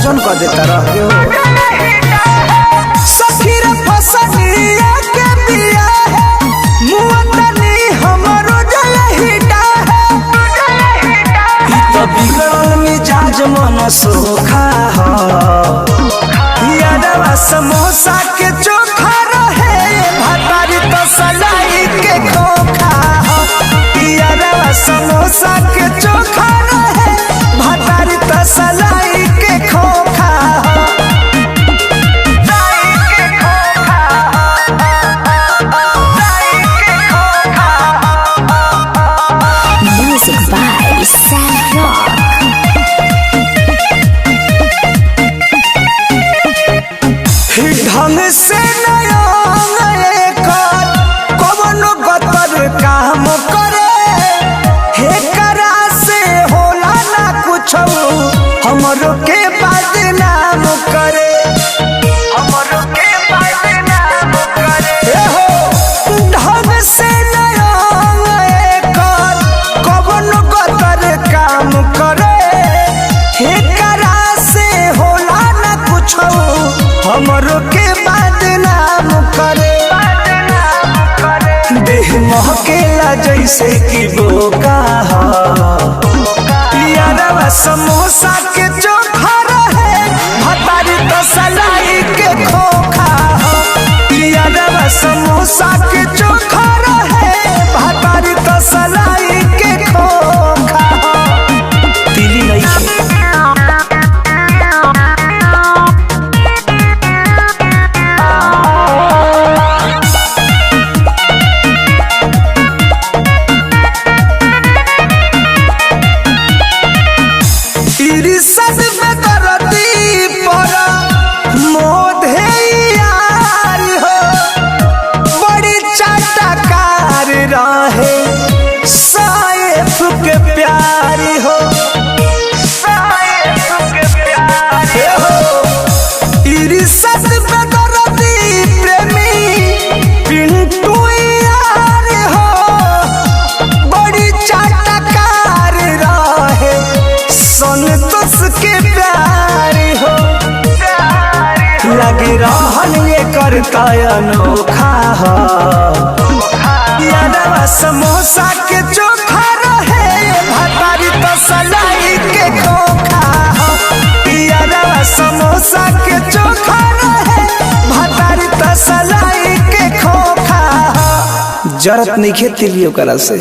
गजन कर देता रहो सखीर फसनिया के बिया है मुअतनी हमरो जलहिटा है तो बिगड़ल मिजाज मन सोखा हो यादवा समोसा के चोखा रहे भतारी तो सलाई के खोखा हो यादवा समोसा के चोखा रहे भतारी तो सलाई के खोखा हो Music by Sad Rock. ढंग से नया कवनो गतर काम करे हे करा से होला ना कुछ हमरो के बदनाम करे हमरो के बदनाम करे हो ढंग से नया कवनो गतर काम करे हे करा से होला ना कुछ हमरो के बदनाम करे देह महकेला जैसे कि बोका यादवा समोसा के चोखा रहे भतारी तो सलाई के खोखा यादवा समोसा के चोखा रहे भतारी तो सलाई के खोखा दिली नहीं सद में करती पर मोधे यार हो बड़ी चाटकार रहे साइफ के प्यारी हो साइफ के प्यारी हो सद में करती प्रेमी पिंटू यार हो बड़ी चाटकार रहे संतोष के प्यारी हो लगी रहन ये करता अनोखा हो यादवा समोसा के चोखा रहे भतारी तो सलाई के खोखा हो यादवा समोसा के चोखा रहे भतारी तो सलाई के खोखा हो जरत नहीं खेती लियो करा से।